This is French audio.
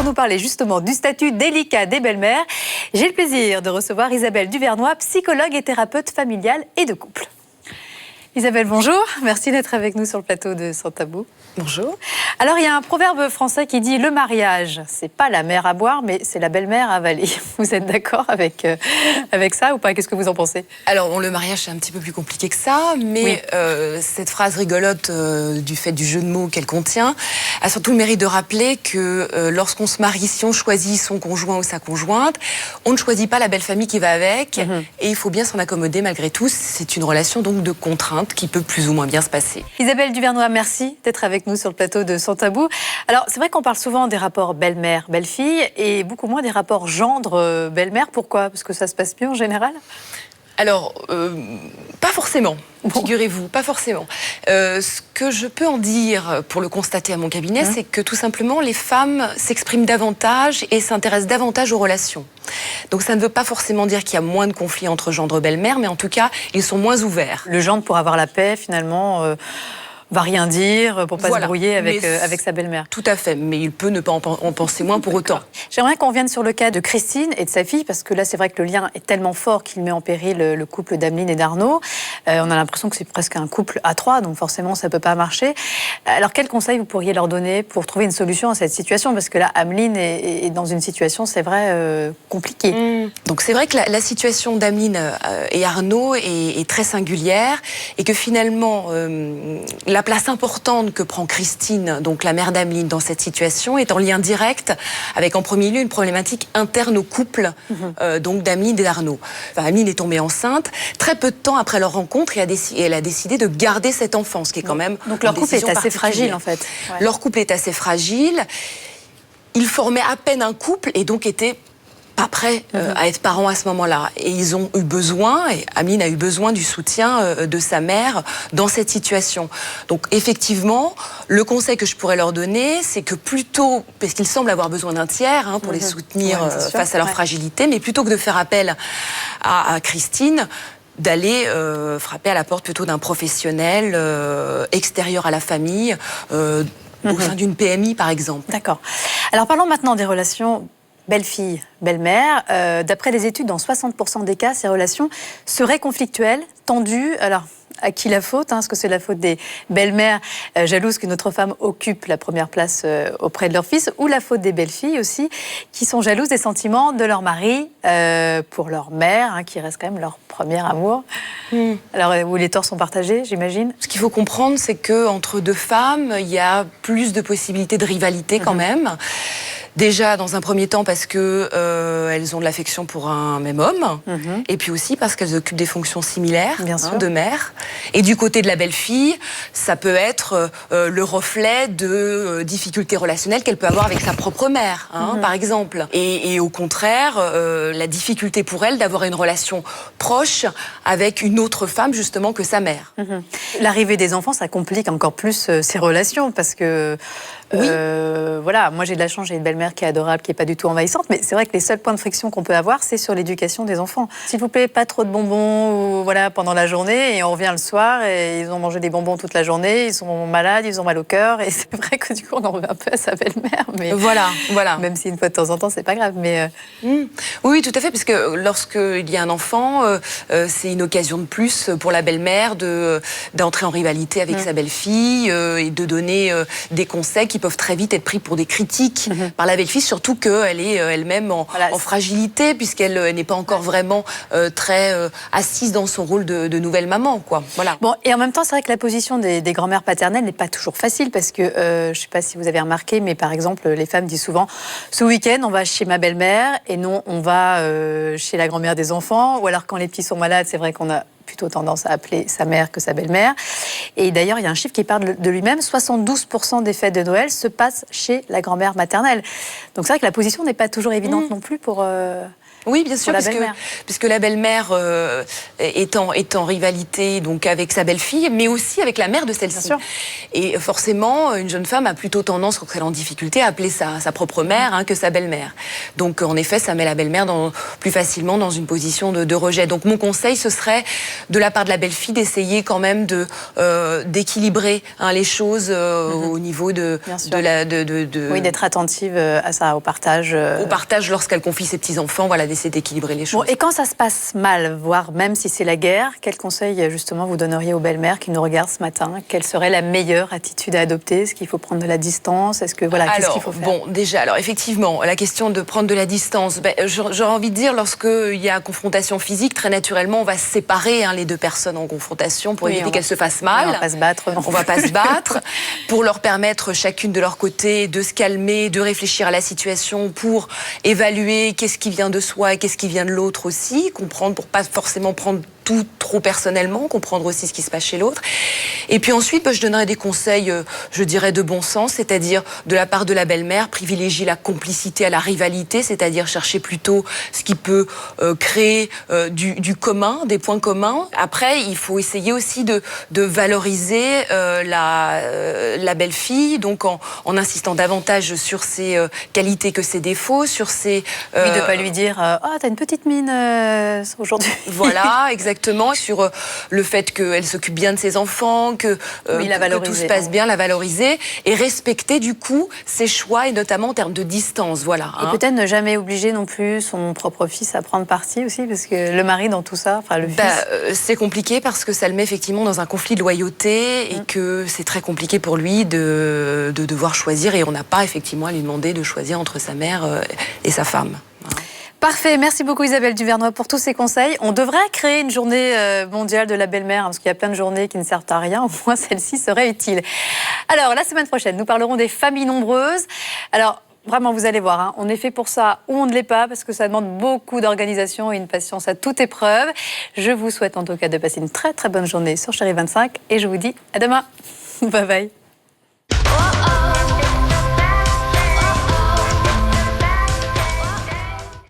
pour nous parler justement du statut délicat des belles-mères. J'ai le plaisir de recevoir Isabelle Duvernois, psychologue et thérapeute familiale et de couple. Isabelle, bonjour. Merci d'être avec nous sur le plateau de Sans Tabou. Bonjour. Alors, il y a un proverbe français qui dit « Le mariage, c'est pas la mère à boire, mais c'est la belle-mère à avaler ». Vous êtes d'accord avec ça ou pas? Qu'est-ce que vous en pensez? Alors, bon, le mariage, c'est un petit peu plus compliqué que ça, mais oui. Cette phrase rigolote du fait du jeu de mots qu'elle contient a surtout le mérite de rappeler que lorsqu'on se marie, si on choisit son conjoint ou sa conjointe, on ne choisit pas la belle famille qui va avec, et il faut bien s'en accommoder malgré tout. C'est une relation donc de contrainte qui peut plus ou moins bien se passer. Isabelle Duvernois, merci d'être avec nous sur le plateau de Sans Tabou. Alors, c'est vrai qu'on parle souvent des rapports belle-mère, belle-fille et beaucoup moins des rapports gendre-belle-mère. Pourquoi? Parce que ça se passe mieux en général? Alors, pas forcément, figurez-vous, pas forcément. Ce que je peux en dire, pour le constater à mon cabinet, c'est que tout simplement, les femmes s'expriment davantage et s'intéressent davantage aux relations. Donc ça ne veut pas forcément dire qu'il y a moins de conflits entre gendre et belle-mère, mais en tout cas, ils sont moins ouverts. Le gendre, pour avoir la paix, finalement... va rien dire pour pas se brouiller avec sa belle-mère. Tout à fait, mais il peut ne pas en penser moins pour autant. J'aimerais qu'on revienne sur le cas de Christine et de sa fille, parce que là, c'est vrai que le lien est tellement fort qu'il met en péril le couple d'Ameline et d'Arnaud. On a l'impression que c'est presque un couple à trois, donc forcément, ça peut pas marcher. Alors, quels conseils vous pourriez leur donner pour trouver une solution à cette situation? Parce que là, Ameline est dans une situation, c'est vrai, compliquée. Donc, c'est vrai que la situation d'Ameline et Arnaud est très singulière et que finalement, la place importante que prend Christine, donc la mère d'Ameline, dans cette situation, est en lien direct avec, en premier lieu, une problématique interne au couple donc d'Ameline et d'Arnaud. Enfin, Ameline est tombée enceinte très peu de temps après leur rencontre et elle a décidé de garder cet enfant, ce qui est quand même donc leur couple est assez fragile, en fait. Ouais. Leur couple est assez fragile. Ils formaient à peine un couple et donc étaient pas prêts à être parents à ce moment-là. Et ils ont eu besoin, et Ameline a eu besoin du soutien de sa mère dans cette situation. Donc effectivement, le conseil que je pourrais leur donner, c'est que plutôt, parce qu'ils semblent avoir besoin d'un tiers pour les soutenir face à leur fragilité, mais plutôt que de faire appel à Christine, d'aller frapper à la porte plutôt d'un professionnel extérieur à la famille, au sein d'une PMI par exemple. D'accord. Alors parlons maintenant des relations belle-fille, belle-mère. D'après des études, dans 60% des cas, ces relations seraient conflictuelles, tendues. Alors, à qui la faute? Est-ce que c'est la faute des belles-mères jalouses qu'une autre femme occupe la première place auprès de leur fils, ou la faute des belles-filles aussi, qui sont jalouses des sentiments de leur mari pour leur mère, qui reste quand même leur premier amour? Alors, où les torts sont partagés, j'imagine? Ce qu'il faut comprendre, c'est qu'entre deux femmes, il y a plus de possibilités de rivalité quand même. Déjà, dans un premier temps, parce que elles ont de l'affection pour un même homme, et puis aussi parce qu'elles occupent des fonctions similaires de mère. Et du côté de la belle-fille, ça peut être le reflet de difficultés relationnelles qu'elle peut avoir avec sa propre mère, par exemple. Et au contraire, la difficulté pour elle d'avoir une relation proche avec une autre femme, justement, que sa mère. L'arrivée des enfants, ça complique encore plus ces relations, parce que... voilà, moi j'ai de la chance, j'ai une belle-mère qui est adorable, qui n'est pas du tout envahissante, mais c'est vrai que les seuls points de friction qu'on peut avoir, c'est sur l'éducation des enfants. S'il vous plaît, pas trop de bonbons ou, pendant la journée, et on revient le soir, et ils ont mangé des bonbons toute la journée, ils sont malades, ils ont mal au cœur, et c'est vrai que du coup on en revient un peu à sa belle-mère. Mais voilà. Même si une fois de temps en temps, c'est pas grave. Mais Oui, tout à fait, parce que lorsqu'il y a un enfant, c'est une occasion de plus pour la belle-mère d'entrer en rivalité avec sa belle-fille et de donner des conseils qui peuvent très vite être pris pour des critiques par la belle-fille, surtout qu'elle est elle-même en fragilité, puisqu'elle n'est pas encore vraiment très assise dans son rôle de nouvelle maman, quoi. Voilà. Bon, et en même temps, c'est vrai que la position des grands-mères paternelles n'est pas toujours facile, parce que, je ne sais pas si vous avez remarqué, mais par exemple, les femmes disent souvent, ce week-end, on va chez ma belle-mère, et non, on va chez la grand-mère des enfants, ou alors quand les petits sont malades, c'est vrai qu'on a plutôt tendance à appeler sa mère que sa belle-mère. Et d'ailleurs, il y a un chiffre qui parle de lui-même, 72% des fêtes de Noël se passent chez la grand-mère maternelle. Donc c'est vrai que la position n'est pas toujours évidente non plus pour Oui, bien sûr, la belle-mère. puisque la belle-mère est en rivalité donc avec sa belle-fille, mais aussi avec la mère de celle-ci. Bien sûr. Et forcément, une jeune femme a plutôt tendance, quand elle est en difficulté, à appeler sa propre mère que sa belle-mère. Donc, en effet, ça met la belle-mère plus facilement dans une position de rejet. Donc, mon conseil, ce serait, de la part de la belle-fille, d'essayer quand même d'équilibrer les choses au niveau de la... Oui, d'être attentive à ça, au partage. Au partage lorsqu'elle confie ses petits-enfants, voilà, d'essayer d'équilibrer les choses. Bon, et quand ça se passe mal, voire même si c'est la guerre, quel conseil justement vous donneriez aux belles-mères qui nous regardent ce matin? Quelle serait la meilleure attitude à adopter? Est-ce qu'il faut prendre de la distance? Est-ce que qu'est-ce qu'il faut faire? Bon, déjà, alors effectivement, la question de prendre de la distance, j'aurais envie de dire, lorsqu'il y a confrontation physique, très naturellement, on va séparer les deux personnes en confrontation pour éviter qu'elles se fassent mal. On va pas se battre. Non. On va pas se battre, pour leur permettre chacune de leur côté de se calmer, de réfléchir à la situation, pour évaluer qu'est-ce qui vient de soi et qu'est-ce qui vient de l'autre aussi, comprendre pour pas forcément prendre tout trop personnellement, comprendre aussi ce qui se passe chez l'autre. Et puis ensuite, je donnerais des conseils, je dirais, de bon sens, c'est-à-dire de la part de la belle-mère, privilégier la complicité à la rivalité, c'est-à-dire chercher plutôt ce qui peut créer du commun, des points communs. Après, il faut essayer aussi de valoriser la belle-fille, donc en insistant davantage sur ses qualités que ses défauts, sur ses... Oui, de ne pas lui dire « t'as une petite mine aujourd'hui ». Voilà, exactement, sur le fait qu'elle s'occupe bien de ses enfants, que tout se passe bien, la valoriser, et respecter du coup ses choix, et notamment en termes de distance, voilà. Et peut-être ne jamais obliger non plus son propre fils à prendre parti aussi, parce que le mari dans tout ça, enfin le fils... c'est compliqué parce que ça le met effectivement dans un conflit de loyauté, et que c'est très compliqué pour lui de devoir choisir, et on n'a pas effectivement à lui demander de choisir entre sa mère et sa femme. Voilà. Parfait, merci beaucoup Isabelle Duvernois pour tous ces conseils. On devrait créer une journée mondiale de la belle-mère, parce qu'il y a plein de journées qui ne servent à rien, au moins celle-ci serait utile. Alors, la semaine prochaine, nous parlerons des familles nombreuses. Alors, vraiment, vous allez voir, on est fait pour ça ou on ne l'est pas, parce que ça demande beaucoup d'organisation et une patience à toute épreuve. Je vous souhaite en tout cas de passer une très très bonne journée sur Chérie 25, et je vous dis à demain. Bye bye.